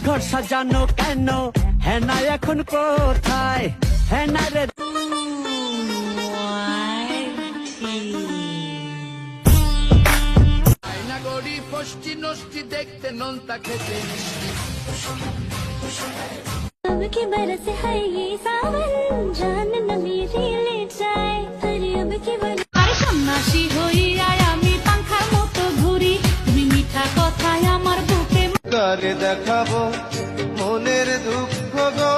ঘর সাজানো কেন, হেনা এখন কোথায়? হেনা রে গড়ি ফষ্টি নষ্টি দেখতে নোনতা খেতে अब की बरस है ये सावन, जान न मेरी ले जाए, अरे अब की बरस। আরে সন্ন্যাসী হইয়া আমি পাংখার মতো ঘুরি, তুমি মিঠা কথায় আমার বুকে কারে দেখাবো মনের দুঃখ গো।